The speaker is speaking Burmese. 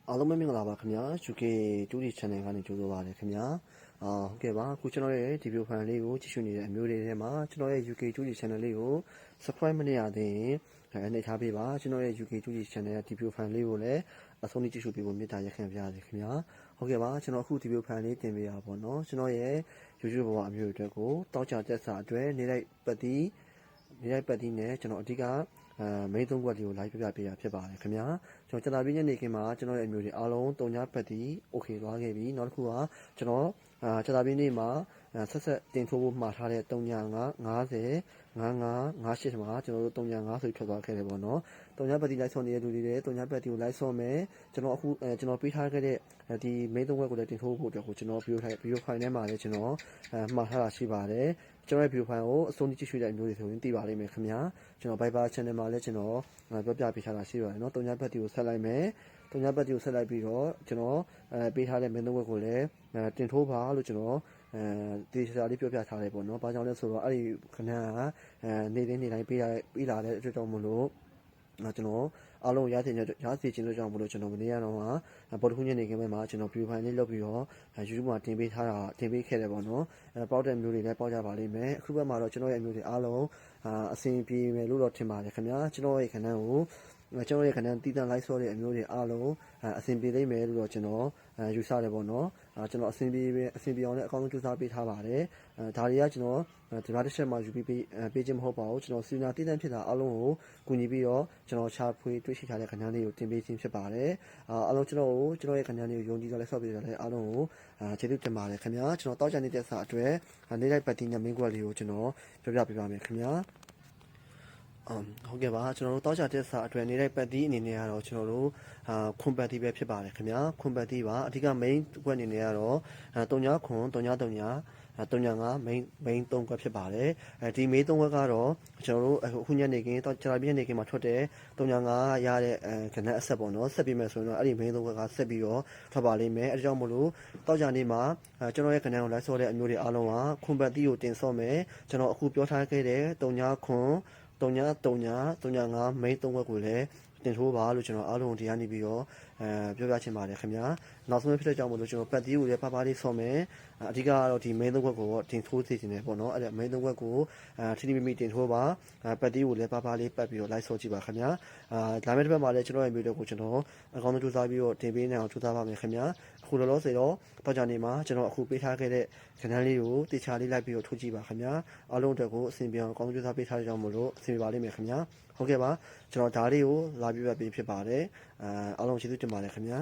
အားလုံးပဲမင်္ဂလာပါခင်ဗျာ UK ကျူးဒီ channel ကနေကြိုဆိုပါရခင်ဗျာဟုတ်ကဲ့ပါအခုကျွန်တော်ရဲ့ဒီဗီဒီယိုဖိုင်လေးကိုကြည့်ရှုနေတဲ့အမျိုးတွေထဲမှာကျွန်တော်ရဲ့ UK ကျူးဒီ channel လေးကို subscribe မလုပ်ရသေးရင်နှိပ်ထားပေးပါကျွန်တော်ရဲ့ UK ကျူးဒီ channel ရဲ့ဒီဗီဒီယိုဖိုင်လေးကိုလည်းအဆုံးထိကြည့်ရှုပေးဖို့မေတ္တာရက်ခံပါရစေခင်ဗျာဟုတ်ကဲ့ပါကျွန်တော်အခုဒီဗီဒီယိုဖိုင်လေးတင်ပေးရပါတော့နော်ကျွန်တော်ရဲ့ YouTube ဘဝအမျိုးတွေအတွက်ကိုတောက်ချတက်စာအတွက်နေလိုက်ပတ်တီနဲ့ကျွန်တော်အဓိကမိန်းသုံးခွက်တွေကို live ပြပြပေးရဖြစ်ပါတယ်ခင်ဗျာကျွန်တော်ကြာတာပြည့်ညနေခင်းမှာကျွန်တော်ရဲ့အမျိုးတွေအားလုံးတုံညာပတ်တီ okay သွားခဲ့ပြီနောက်တစ်ခုကကျွန်တော်ကြာတာပြည့်နေ့မှာဆက်တင်ထိုးဖို့မှာထားတဲ့3ည9 50 55 58မှာကျွန်တော်တို့3ည9ဆိုထွက်သွားခဲ့တယ်ပေါ့နော်တုံညာပတ်တီလိုက်ဆော်နေတဲ့လူတွေလည်းတုံညာပတ်တီကိုလိုက်ဆော်မယ်ကျွန်တော်အခုကျွန်တော်ပေးထားခဲ့တဲ့ဒီမိန်းသုံးခွက်ကိုလည်းတင်ထိုးဖို့အတွက်ကိုကျွန်တော်ဗီဒီယိုဖိုင်ထဲမှာလည်းကျွန်တော်မှာထားတာရှိပါတယ်ကျွန်တော်ရဲ့ view file ကိုအဆုံးထိကြည့်ရှုတဲ့မျိုးတွေဆိုရင်သိပါလိမ့်မယ်ခင်ဗျာကျွန်တော် Viber channel မှာလည်းကျွန်တော်ပြောပြပေးထားတာရှိပါတယ်เนาะတုံညာဘက်တီကိုဆက်လိုက်မယ်တုံညာဘက်တီကိုဆက်လိုက်ပြီးတော့ကျွန်တော်ပေးထားတဲ့မင်းသုံးခွက်ကိုလည်းတင်ထိုးပါလို့ကျွန်တော်ဒီစာလေးပြောပြထားတယ်ပေါ့เนาะဘာကြောင့်လဲဆိုတော့အဲ့ဒီခဏကနေတိုင်းပေးလာတဲ့အတွက်ကြောင့်မလို့ကျွန်တော်အားလုံးရစီခြင်းလို့ကြောင့်မလို့ကျွန်တော်မနေ့ကတော့ပေါ်တခုညနေခင်းမှာကျွန်တော် view file လေးလုပ်ပြီးတော့ YouTube မှာတင်ပေးခဲ့တယ်ပေါ့နော်ပေါက်တဲ့မျိုးတွေလည်းပေါက်ကြပါလိမ့်မယ်အခုဘက်မှာတော့ကျွန်တော်ရဲ့အမျိုးတွေအားလုံးအဆင်ပြေမယ်လို့တော့ထင်ပါတယ်ခင်ဗျာကျွန်တော်ရဲ့ခဏကိုကျွန်တော်ရဲ့ခဏတီးတန်းလိုက်ဆော့တဲ့အမျိုးတွေအားလုံးအဆင်ပြေလိမ့်မယ်လို့တော့ကျွန်တော်ယူဆတယ်ပေါ့နော်ကျွန်တော်အဆင်ပြေအောင်လည်းအကောင်းဆုံးကြိုးစားပေးထားပါတယ်ဒါတွေကကျွန်တော်ဒီမှာတစ်ချက်မှယူပေးခြင်းမဟုတ်ပါဘူးကျွန်တော်စီနာတီးတန်းဖြစ်တာအားလုံးကိုကူညီပြီးတော့ကျွန်တော်ချဖွေးတွေ့ရှိထားတဲ့ခဏလေးကိုတင်ပေးခြင်းဖြစ်ပါတယ်အားလုံးကျွန်တော်ရဲ့ခဏလေးကိုယုံကြည်တော့လည်းဆော့ပေးကြတယ်အားလုံးကိုကျေးဇူးတင်ပါတယ်ခင်ဗျာကျွန်တော်တောက်ချနေတဲ့စာအတွက်နေလိုက်ပတ်တီးညမင်းကွက်လေးကိုကျွန်တော်ပြောပြပေးပါမယ်ခင်ဗျာဟုတ်ကဲ့ပါကျွန်တော်တို့တောက်ချတဲ့စာအတွက်နေလိုက်ပတ်တီးအနေနဲ့ကတော့ကျွန်တော်တို့ခွန်ပတ်တီးပဲဖြစ်ပါတယ်ခင်ဗျာခွန်ပတ်တီးပါအဓိက main ကွက်အနေနဲ့ကတော့3ခွန်3 3 3 3 main 3ခွက်ဖြစ်ပါတယ်ဒီ main 3ခွက်ကတော့ကျွန်တော်တို့အခုညနေခင်းကြာပြည့်ညနေခင်းမှာထွက်တဲ့3 5ရတဲ့ခဏအဆက်ပေါ့နော်ဆက်ပြီးမယ်ဆိုရင်တော့အဲ့ဒီ main 3ခွက်ကဆက်ပြီးတော့ထွက်ပါလိမ့်မယ်အဲဒါကြောင့်မလို့တောက်ချနေမှာကျွန်တော်ရဲ့ခဏကိုလိုက်ဆော့တဲ့အမျိုးတွေအားလုံးကခွန်ပတ်တီးကိုတင်ဆော့မယ်ကျွန်တော်အခုပြောထားခဲ့တဲ့3ခွန်3 5 main 3ခွက်ကိုလည်းတင်ထိုးပါလို့ကျွန်တော်အားလုံးဒီကနေပြီးတော့ပြောပြချင်ပါတယ်ခင်ဗျာနောက်ဆုံးဖြစ်တဲ့ကြောင့်မလို့ကျွန်တော်ပတ်တီးကိုလည်းပါလေးဆော့မယ်အဓိကကတော့ဒီ main 3ခွက်ကိုတင်ထိုးစေချင်တယ်ပေါ့နော်အဲ့ဒါ main 3ခွက်ကိုထိထိမိမိတင်ထိုးပါပတ်တီးကိုလည်းပါလေးပတ်ပြီးတော့လိုက်ဆော့ကြည့်ပါခင်ဗျာဒါမဲ့တစ်ပတ်မှာလည်းကျွန်တော်ရဲ့မျိုးတွေကိုကျွန်တော်အကောင်းဆုံးကြိုးစားပြီးတော့တင်ပေးနိုင်အောင်ကြိုးစားပါမယ်ခင်ဗျာအခုလောလောဆယ်တော့တောက်ကြနေမှာကျွန်တော်အခုပေးထားခဲ့တဲ့ခဏလေးကိုတေချာလေးလိုက်ပြီးတော့ထိုးကြည့်ပါခင်ဗျာအားလုံးအတွက်ကိုအဆင်ပြေအောင်အကောင်းဆုံးကြိုးစားပေးထားတဲ့ကြောင့်မလို့အဆင်ပြေပါလိမ့်မယ်ခင်ဗျာဟုတ်ကဲ့ပါကျွန်တော်ဒါလေးကိုလာပြပေးဖြစ်ပါတယ်အားလုံးကျေးဇူးတင်ပါတယ်ခင်ဗျာ